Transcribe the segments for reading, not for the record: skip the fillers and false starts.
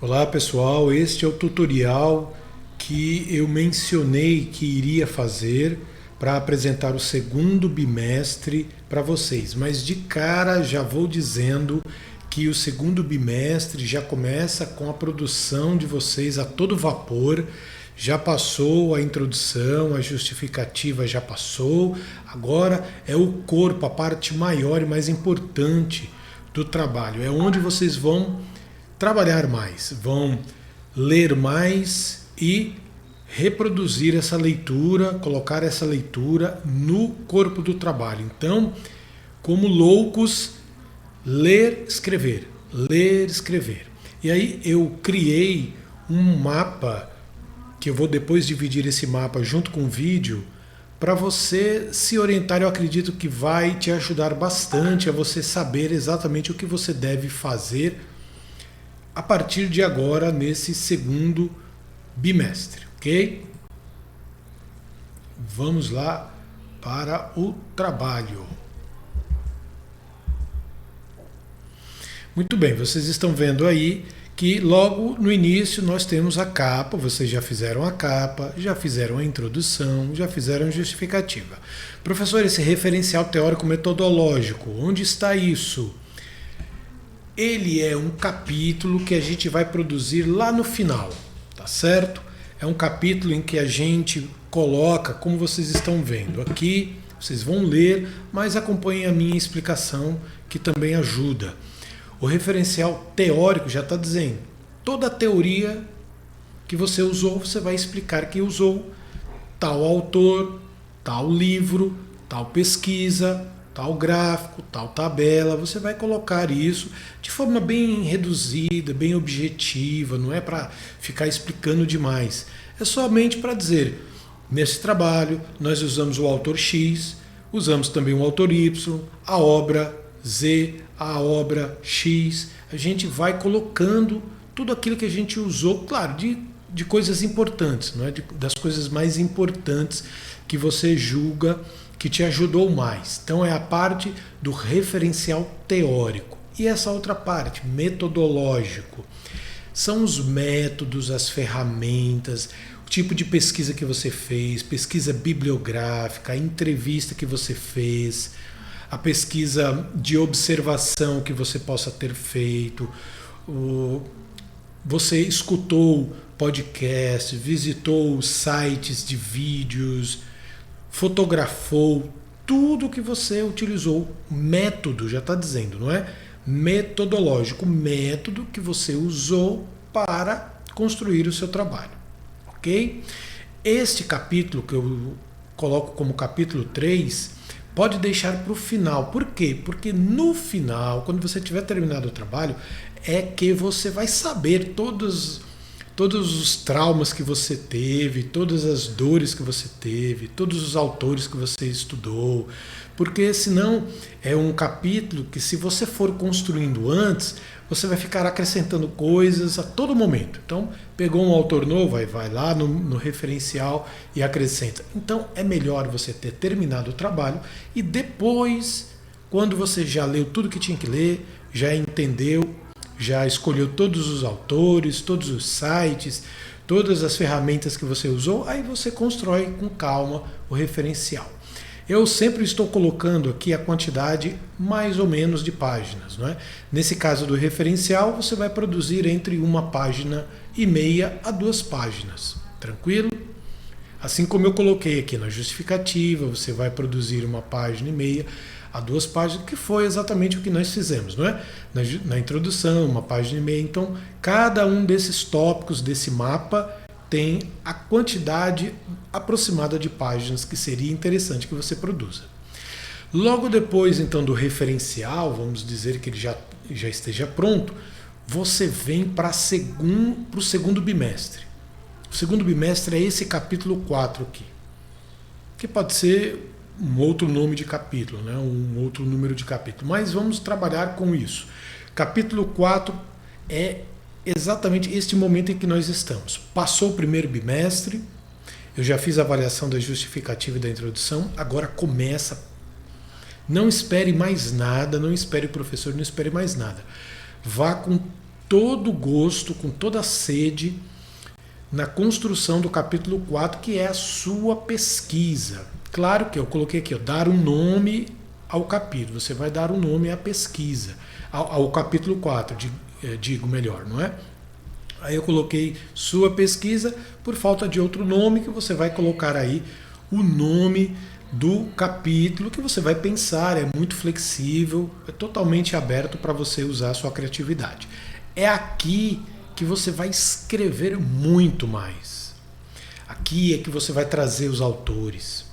Olá pessoal, este é o tutorial que eu mencionei que iria fazer para apresentar o segundo bimestre para vocês, mas de cara já vou dizendo que o segundo bimestre já começa com a produção de vocês a todo vapor. Já passou a introdução, a justificativa já passou, agora é o corpo, a parte maior e mais importante do trabalho, é onde vocês vão trabalhar mais, vão ler mais e reproduzir essa leitura, colocar essa leitura no corpo do trabalho. Então, como loucos, ler, escrever, ler, escrever. E aí eu criei um mapa, que eu vou depois dividir esse mapa junto com o vídeo, para você se orientar. Eu acredito que vai te ajudar bastante a você saber exatamente o que você deve fazer a partir de agora, nesse segundo bimestre, ok? Vamos lá para o trabalho. Muito bem, vocês estão vendo aí que logo no início nós temos a capa. Vocês já fizeram a capa, já fizeram a introdução, já fizeram a justificativa. Professor, esse referencial teórico metodológico, onde está isso? Ele é um capítulo que a gente vai produzir lá no final, tá certo? É um capítulo em que a gente coloca, como vocês estão vendo aqui, vocês vão ler, mas acompanhem a minha explicação, que também ajuda. O referencial teórico já está dizendo, toda a teoria que você usou, você vai explicar que usou tal autor, tal livro, tal pesquisa, tal gráfico, tal tabela. Você vai colocar isso de forma bem reduzida, bem objetiva, não é para ficar explicando demais. É somente para dizer, nesse trabalho nós usamos o autor X, usamos também o autor Y, a obra Z, a obra X. A gente vai colocando tudo aquilo que a gente usou, claro, de coisas importantes, não é? Das coisas mais importantes que você julga que te ajudou mais. Então é a parte do referencial teórico. E essa outra parte, metodológico, são os métodos, as ferramentas, o tipo de pesquisa que você fez, pesquisa bibliográfica, a entrevista que você fez, a pesquisa de observação que você possa ter feito, você escutou podcast, visitou sites de vídeos, fotografou, tudo que você utilizou. Método, já está dizendo, não é? Metodológico, método que você usou para construir o seu trabalho, ok? Este capítulo, que eu coloco como capítulo 3, pode deixar para o final. Por quê? Porque no final, quando você tiver terminado o trabalho, é que você vai saber todos os traumas que você teve, todas as dores que você teve, todos os autores que você estudou, porque senão é um capítulo que, se você for construindo antes, você vai ficar acrescentando coisas a todo momento. Então, pegou um autor novo, aí vai lá no referencial e acrescenta. Então, é melhor você ter terminado o trabalho e depois, quando você já leu tudo que tinha que ler, já entendeu, já escolheu todos os autores, todos os sites, todas as ferramentas que você usou, aí você constrói com calma o referencial. Eu sempre estou colocando aqui a quantidade mais ou menos de páginas, não é? Nesse caso do referencial, você vai produzir entre 1,5 página a 2 páginas, tranquilo? Assim como eu coloquei aqui na justificativa, você vai produzir 1,5 página a 2 páginas, que foi exatamente o que nós fizemos, não é? Na introdução, 1,5 página. Então, cada um desses tópicos desse mapa tem a quantidade aproximada de páginas que seria interessante que você produza. Logo depois, então, do referencial, vamos dizer que ele já esteja pronto, você vem para o segundo bimestre. O segundo bimestre é esse capítulo 4 aqui, que pode ser um outro nome de capítulo, né? Um outro número de capítulo, mas vamos trabalhar com isso. Capítulo 4 é exatamente este momento em que nós estamos. Passou o primeiro bimestre, eu já fiz a avaliação da justificativa e da introdução, agora começa. Não espere mais nada, não espere o professor, não espere mais nada. Vá com todo o gosto, com toda a sede na construção do capítulo 4, que é a sua pesquisa. Claro que eu coloquei aqui, dar um nome ao capítulo. Você vai dar um nome à pesquisa, ao capítulo 4, digo melhor, não é? Aí eu coloquei sua pesquisa por falta de outro nome, que você vai colocar aí o nome do capítulo que você vai pensar, é muito flexível, é totalmente aberto para você usar a sua criatividade. É aqui que você vai escrever muito mais. Aqui é que você vai trazer os autores,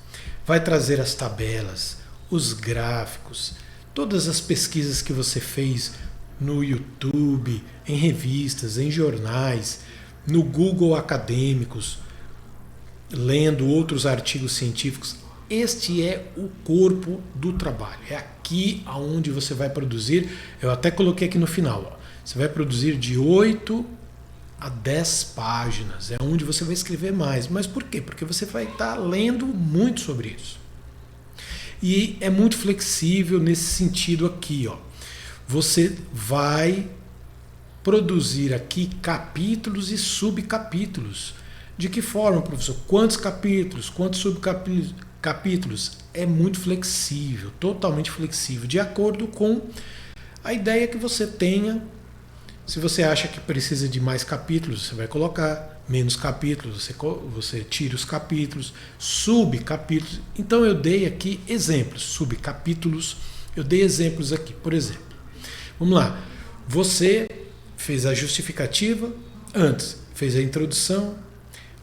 vai trazer as tabelas, os gráficos, todas as pesquisas que você fez no YouTube, em revistas, em jornais, no Google Acadêmicos, lendo outros artigos científicos. Este é o corpo do trabalho. É aqui aonde você vai produzir. Eu até coloquei aqui no final. Você vai produzir de 8 a 10 páginas. É onde você vai escrever mais. Mas por quê? Porque você vai estar lendo muito sobre isso. E é muito flexível nesse sentido aqui, ó. Você vai produzir aqui capítulos e subcapítulos. De que forma, professor? Quantos capítulos? Quantos subcapítulos? É muito flexível, totalmente flexível, de acordo com a ideia que você tenha. Se você acha que precisa de mais capítulos, você vai colocar menos capítulos, você tira os capítulos, subcapítulos. Então eu dei aqui exemplos, subcapítulos, eu dei exemplos aqui, por exemplo. Vamos lá, você fez a justificativa antes, fez a introdução,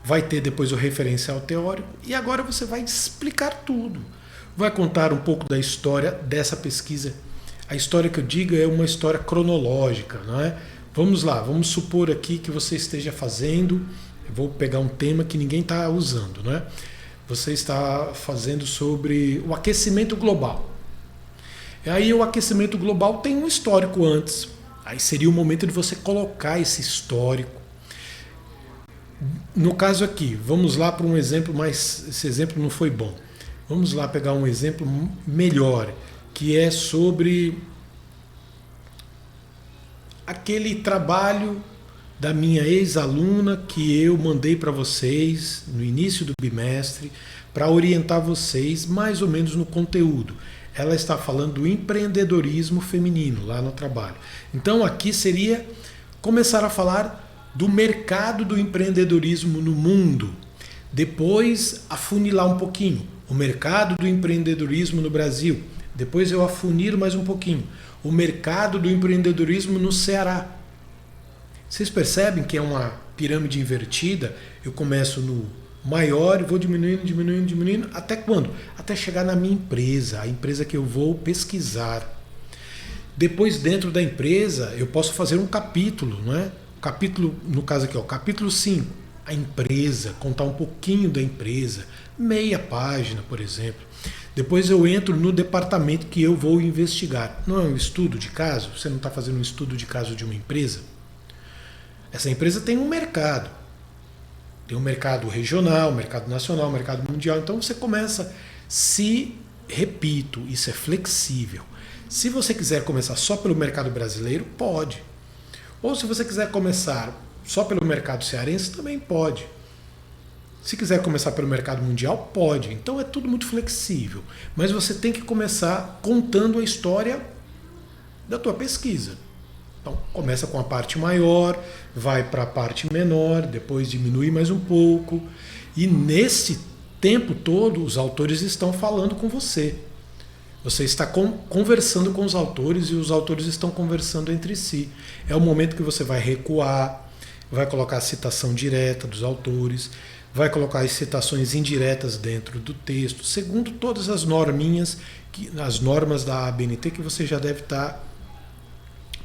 vai ter depois o referencial teórico e agora você vai explicar tudo. Vai contar um pouco da história dessa pesquisa. A história que eu digo é uma história cronológica, não é? Vamos lá, vamos supor aqui que você esteja fazendo, eu vou pegar um tema que ninguém está usando, não é? Você está fazendo sobre o aquecimento global. E aí o aquecimento global tem um histórico antes. Aí seria o momento de você colocar esse histórico. No caso aqui, vamos lá para um exemplo, mas esse exemplo não foi bom. Vamos lá pegar um exemplo melhor, que é sobre aquele trabalho da minha ex-aluna que eu mandei para vocês no início do bimestre para orientar vocês mais ou menos no conteúdo. Ela está falando do empreendedorismo feminino lá no trabalho. Então aqui seria começar a falar do mercado do empreendedorismo no mundo. Depois afunilar um pouquinho. O mercado do empreendedorismo no Brasil. Depois eu afunilo mais um pouquinho. O mercado do empreendedorismo no Ceará. Vocês percebem que é uma pirâmide invertida? Eu começo no maior e vou diminuindo, diminuindo, diminuindo. Até quando? Até chegar na minha empresa, a empresa que eu vou pesquisar. Depois, dentro da empresa, eu posso fazer um capítulo, não é? Capítulo, no caso aqui, ó, capítulo 5, a empresa, contar um pouquinho da empresa, meia página, por exemplo. Depois eu entro no departamento que eu vou investigar. Não é um estudo de caso? Você não está fazendo um estudo de caso de uma empresa? Essa empresa tem um mercado. Tem um mercado regional, mercado nacional, mercado mundial. Então você começa, repito, isso é flexível. Se você quiser começar só pelo mercado brasileiro, pode. Ou se você quiser começar só pelo mercado cearense, também pode. Se quiser começar pelo mercado mundial, pode. Então é tudo muito flexível. Mas você tem que começar contando a história da tua pesquisa. Então começa com a parte maior, vai para a parte menor, depois diminui mais um pouco. E nesse tempo todo, os autores estão falando com você. Você está conversando com os autores e os autores estão conversando entre si. É o momento que você vai recuar, vai colocar a citação direta dos autores, vai colocar as citações indiretas dentro do texto, segundo todas as norminhas, as normas da ABNT, que você já deve estar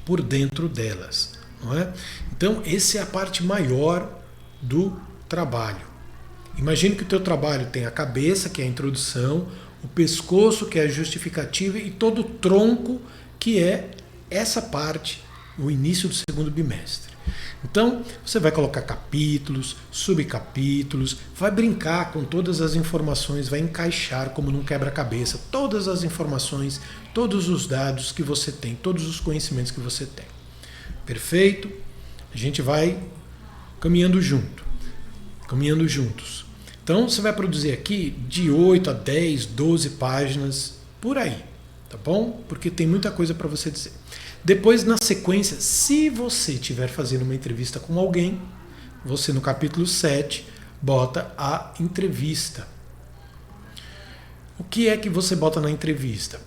por dentro delas. Não é? Então, essa é a parte maior do trabalho. Imagine que o teu trabalho tem a cabeça, que é a introdução, o pescoço, que é a justificativa, e todo o tronco, que é essa parte, o início do segundo bimestre. Então, você vai colocar capítulos, subcapítulos, vai brincar com todas as informações, vai encaixar como num quebra-cabeça todas as informações, todos os dados que você tem, todos os conhecimentos que você tem. Perfeito? A gente vai caminhando juntos. Então você vai produzir aqui de 8 a 10, 12 páginas por aí, tá bom? Porque tem muita coisa para você dizer. Depois, na sequência, se você estiver fazendo uma entrevista com alguém, você no capítulo 7 bota a entrevista. O que é que você bota na entrevista?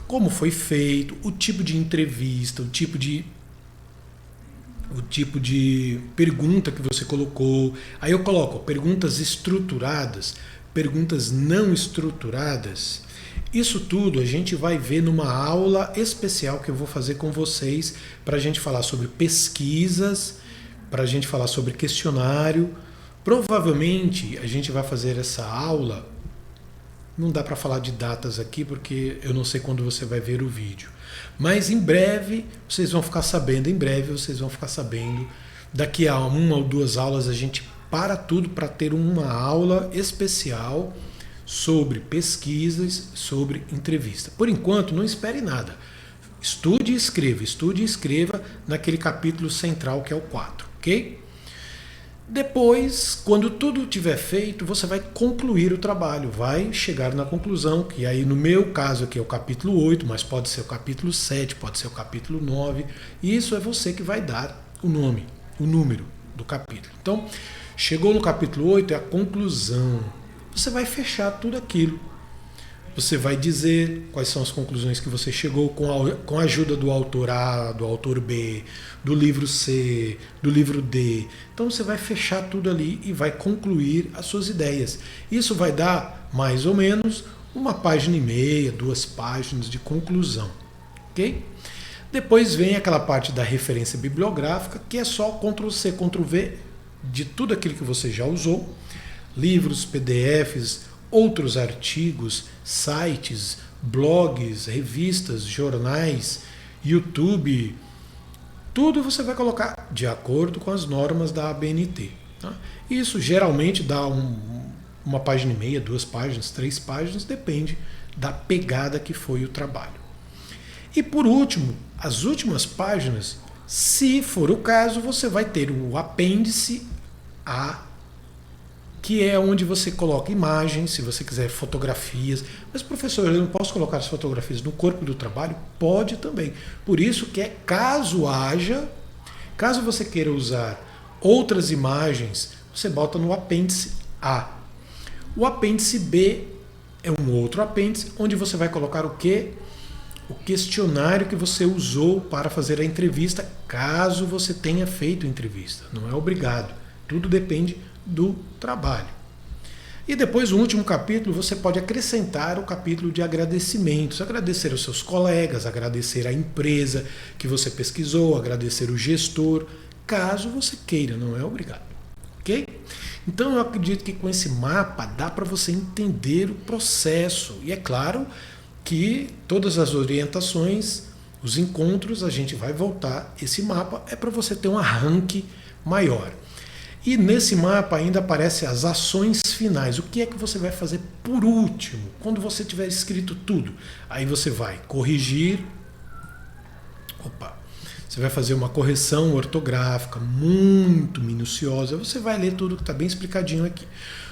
Como foi feito, o tipo de entrevista, o tipo de pergunta que você colocou. Aí eu coloco perguntas estruturadas, perguntas não estruturadas. Isso tudo a gente vai ver numa aula especial que eu vou fazer com vocês para a gente falar sobre pesquisas, para a gente falar sobre questionário. Provavelmente a gente vai fazer essa aula, não dá para falar de datas aqui porque eu não sei quando você vai ver o vídeo. Mas em breve vocês vão ficar sabendo, daqui a 1 ou 2 aulas a gente para tudo para ter uma aula especial sobre pesquisas, sobre entrevista. Por enquanto, não espere nada. Estude e escreva naquele capítulo central que é o 4, ok? Depois, quando tudo tiver feito, você vai concluir o trabalho, vai chegar na conclusão, que aí no meu caso aqui é o capítulo 8, mas pode ser o capítulo 7, pode ser o capítulo 9, e isso é você que vai dar o número do capítulo. Então, chegou no capítulo 8, é a conclusão. Você vai fechar tudo aquilo. Você vai dizer quais são as conclusões que você chegou com a ajuda do autor A, do autor B, do livro C, do livro D. Então você vai fechar tudo ali e vai concluir as suas ideias. Isso vai dar mais ou menos 1,5 páginas, 2 páginas de conclusão. Ok? Depois vem aquela parte da referência bibliográfica, que é só Ctrl+C, Ctrl+V de tudo aquilo que você já usou. Livros, PDFs, outros artigos, sites, blogs, revistas, jornais, YouTube, tudo você vai colocar de acordo com as normas da ABNT. Tá? Isso geralmente dá 1,5 páginas, 2 páginas, 3 páginas, depende da pegada que foi o trabalho. E por último, as últimas páginas, se for o caso, você vai ter o apêndice A, que é onde você coloca imagens, se você quiser fotografias. Mas, professor, eu não posso colocar as fotografias no corpo do trabalho? Pode também. Por isso que é caso você queira usar outras imagens, você bota no apêndice A. O apêndice B é um outro apêndice, onde você vai colocar o quê? O questionário que você usou para fazer a entrevista, caso você tenha feito a entrevista. Não é obrigado. Tudo depende do trabalho. E depois, o último capítulo, você pode acrescentar o capítulo de agradecimentos. Agradecer aos seus colegas, agradecer à empresa que você pesquisou, agradecer o gestor, caso você queira, não é obrigado. Ok? Então, eu acredito que com esse mapa dá para você entender o processo. E é claro que todas as orientações, os encontros, a gente vai voltar. Esse mapa é para você ter um arranque maior. E nesse mapa ainda aparecem as ações finais. O que é que você vai fazer por último? Quando você tiver escrito tudo, aí você vai corrigir. Você vai fazer uma correção ortográfica muito minuciosa. Você vai ler tudo que está bem explicadinho aqui.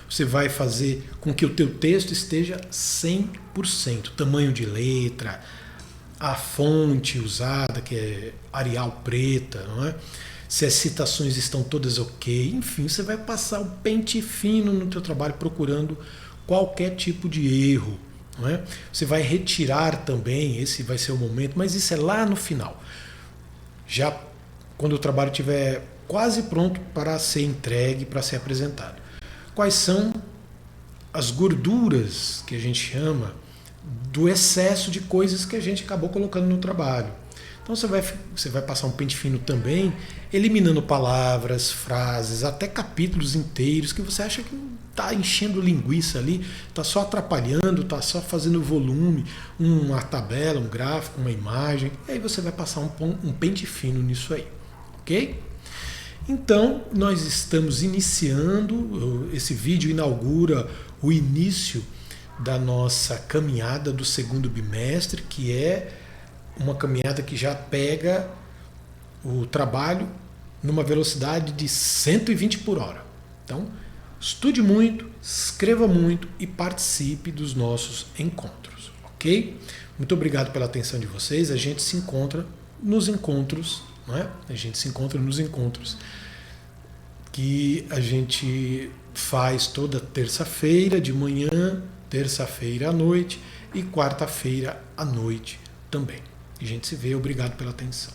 Você vai fazer com que o teu texto esteja 100%. Tamanho de letra, a fonte usada, que é Arial preta, não é? Se as citações estão todas ok, enfim, você vai passar o pente fino no teu trabalho procurando qualquer tipo de erro. Não é? Você vai retirar também, esse vai ser o momento, mas isso é lá no final. Já quando o trabalho estiver quase pronto para ser entregue, para ser apresentado. Quais são as gorduras que a gente chama do excesso de coisas que a gente acabou colocando no trabalho? Então você vai passar um pente fino também, eliminando palavras, frases, até capítulos inteiros que você acha que está enchendo linguiça ali, está só atrapalhando, está só fazendo volume, uma tabela, um gráfico, uma imagem. E aí você vai passar um pente fino nisso aí, ok? Então, nós estamos iniciando, esse vídeo inaugura o início da nossa caminhada do segundo bimestre, que é uma caminhada que já pega o trabalho numa velocidade de 120 por hora. Então, estude muito, escreva muito e participe dos nossos encontros, ok? Muito obrigado pela atenção de vocês. A gente se encontra nos encontros, não é? A gente se encontra nos encontros que a gente faz toda terça-feira de manhã, terça-feira à noite e quarta-feira à noite também. A gente se vê. Obrigado pela atenção.